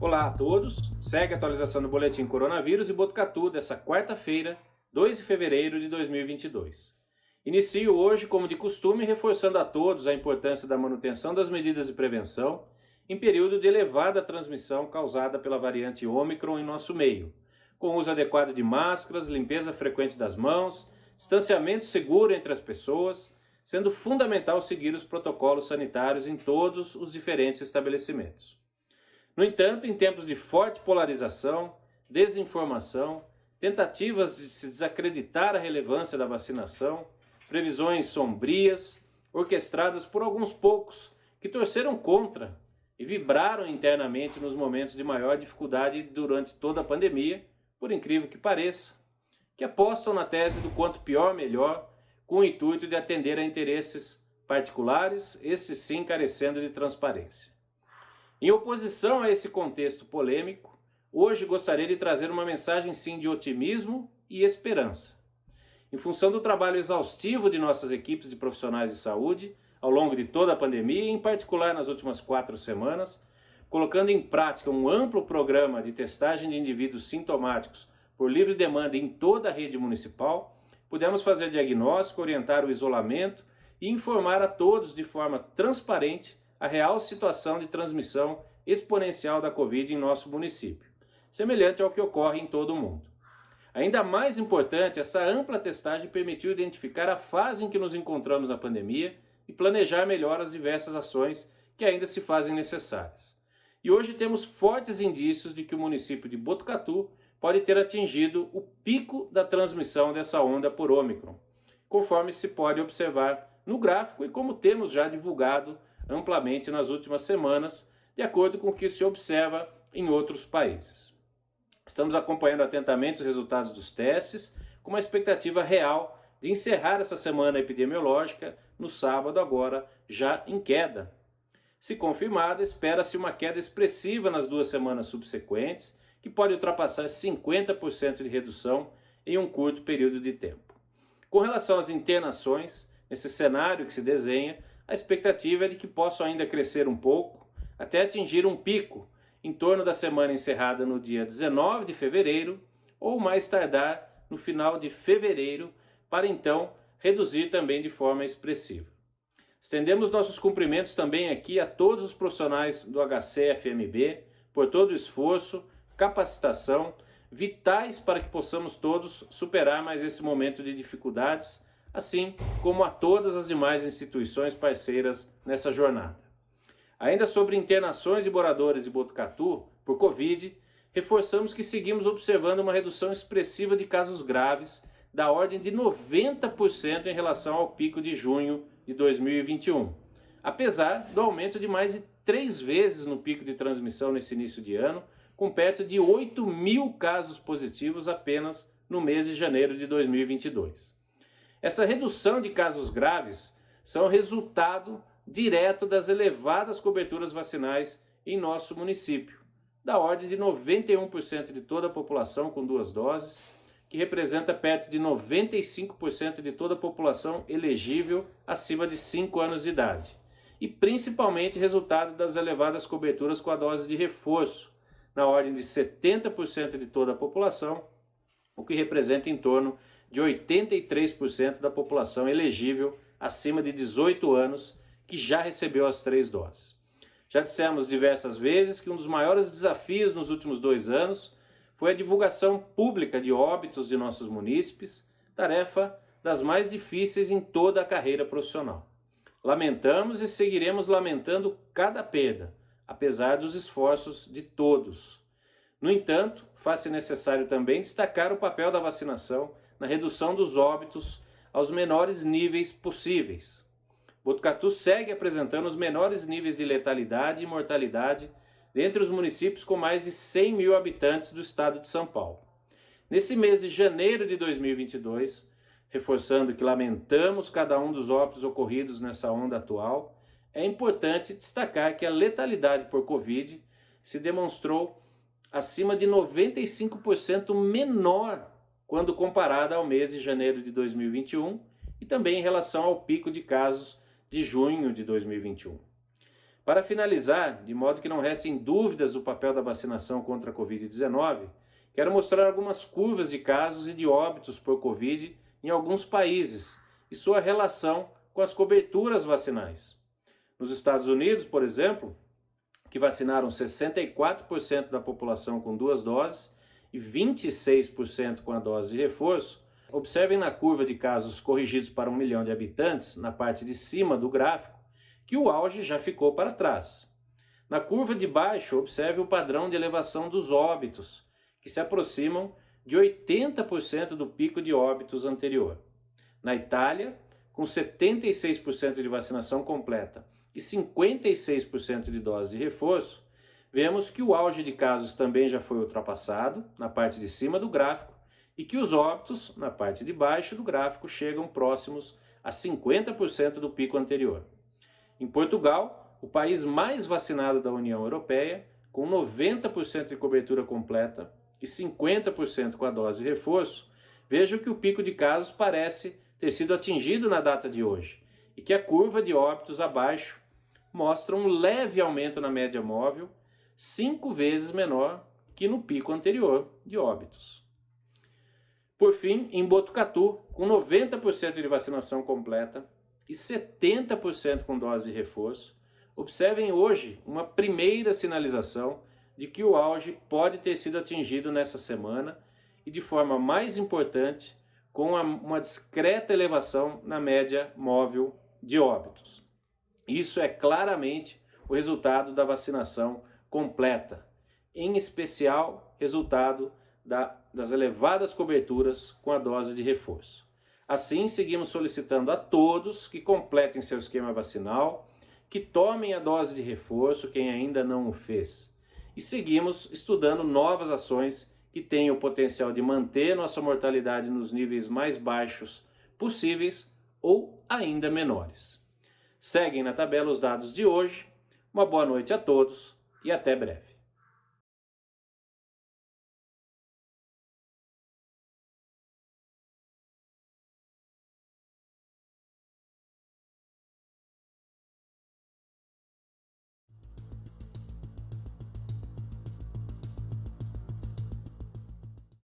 Olá a todos, segue a atualização do Boletim Coronavírus e Botucatu dessa quarta-feira, 2 de fevereiro de 2022. Inicio hoje, como de costume, reforçando a todos a importância da manutenção das medidas de prevenção em período de elevada transmissão causada pela variante Ômicron em nosso meio, com uso adequado de máscaras, limpeza frequente das mãos, distanciamento seguro entre as pessoas, sendo fundamental seguir os protocolos sanitários em todos os diferentes estabelecimentos. No entanto, em tempos de forte polarização, desinformação, tentativas de se desacreditar a relevância da vacinação, previsões sombrias, orquestradas por alguns poucos que torceram contra e vibraram internamente nos momentos de maior dificuldade durante toda a pandemia, por incrível que pareça, que apostam na tese do quanto pior melhor, com o intuito de atender a interesses particulares, esses sim carecendo de transparência. Em oposição a esse contexto polêmico, hoje gostaria de trazer uma mensagem sim de otimismo e esperança. Em função do trabalho exaustivo de nossas equipes de profissionais de saúde, ao longo de toda a pandemia, e em particular nas últimas 4 semanas, colocando em prática um amplo programa de testagem de indivíduos sintomáticos por livre demanda em toda a rede municipal, pudemos fazer diagnóstico, orientar o isolamento e informar a todos de forma transparente a real situação de transmissão exponencial da Covid em nosso município, semelhante ao que ocorre em todo o mundo. Ainda mais importante, essa ampla testagem permitiu identificar a fase em que nos encontramos na pandemia e planejar melhor as diversas ações que ainda se fazem necessárias. E hoje temos fortes indícios de que o município de Botucatu pode ter atingido o pico da transmissão dessa onda por Ômicron, conforme se pode observar no gráfico e como temos já divulgado amplamente nas últimas semanas, de acordo com o que se observa em outros países. Estamos acompanhando atentamente os resultados dos testes, com uma expectativa real de encerrar essa semana epidemiológica no sábado agora, já em queda. Se confirmada, espera-se uma queda expressiva nas 2 semanas subsequentes, que pode ultrapassar 50% de redução em um curto período de tempo. Com relação às internações, nesse cenário que se desenha, a expectativa é de que possam ainda crescer um pouco, até atingir um pico em torno da semana encerrada no dia 19 de fevereiro, ou mais tardar no final de fevereiro, para então reduzir também de forma expressiva. Estendemos nossos cumprimentos também aqui a todos os profissionais do HCFMB por todo o esforço, capacitação, vitais para que possamos todos superar mais esse momento de dificuldades, assim como a todas as demais instituições parceiras nessa jornada. Ainda sobre internações de moradores de Botucatu por Covid, reforçamos que seguimos observando uma redução expressiva de casos graves, da ordem de 90% em relação ao pico de junho de 2021, apesar do aumento de mais de 3 vezes no pico de transmissão nesse início de ano, com perto de 8.000 casos positivos apenas no mês de janeiro de 2022. Essa redução de casos graves são resultado direto das elevadas coberturas vacinais em nosso município, da ordem de 91% de toda a população com 2 doses, que representa perto de 95% de toda a população elegível acima de 5 anos de idade, e principalmente resultado das elevadas coberturas com a dose de reforço, na ordem de 70% de toda a população, o que representa em torno de 83% da população elegível acima de 18 anos que já recebeu as 3 doses. Já dissemos diversas vezes que um dos maiores desafios nos últimos 2 anos foi a divulgação pública de óbitos de nossos munícipes, tarefa das mais difíceis em toda a carreira profissional. Lamentamos e seguiremos lamentando cada perda, apesar dos esforços de todos. No entanto, faz-se necessário também destacar o papel da vacinação na redução dos óbitos aos menores níveis possíveis. Botucatu segue apresentando os menores níveis de letalidade e mortalidade dentre os municípios com mais de 100 mil habitantes do estado de São Paulo. Nesse mês de janeiro de 2022, reforçando que lamentamos cada um dos óbitos ocorridos nessa onda atual, é importante destacar que a letalidade por Covid se demonstrou acima de 95% menor quando comparada ao mês de janeiro de 2021 e também em relação ao pico de casos de junho de 2021. Para finalizar, de modo que não restem dúvidas do papel da vacinação contra a Covid-19, quero mostrar algumas curvas de casos e de óbitos por Covid em alguns países e sua relação com as coberturas vacinais. Nos Estados Unidos, por exemplo, que vacinaram 64% da população com 2 doses e 26% com a dose de reforço, observem na curva de casos corrigidos para 1 milhão de habitantes, na parte de cima do gráfico, que o auge já ficou para trás. Na curva de baixo, observe o padrão de elevação dos óbitos, que se aproximam de 80% do pico de óbitos anterior. Na Itália, com 76% de vacinação completa e 56% de dose de reforço, vemos que o auge de casos também já foi ultrapassado, na parte de cima do gráfico, e que os óbitos, na parte de baixo do gráfico, chegam próximos a 50% do pico anterior. Em Portugal, o país mais vacinado da União Europeia, com 90% de cobertura completa e 50% com a dose de reforço, vejam que o pico de casos parece ter sido atingido na data de hoje e que a curva de óbitos abaixo mostra um leve aumento na média móvel, 5 vezes menor que no pico anterior de óbitos. Por fim, em Botucatu, com 90% de vacinação completa e 70% com dose de reforço, observem hoje uma primeira sinalização de que o auge pode ter sido atingido nessa semana e, de forma mais importante, com uma discreta elevação na média móvel de óbitos. Isso é claramente o resultado da vacinação completa, em especial resultado das elevadas coberturas com a dose de reforço. Assim, seguimos solicitando a todos que completem seu esquema vacinal, que tomem a dose de reforço, quem ainda não o fez. E seguimos estudando novas ações que têm o potencial de manter nossa mortalidade nos níveis mais baixos possíveis ou ainda menores. Seguem na tabela os dados de hoje. Uma boa noite a todos e até breve.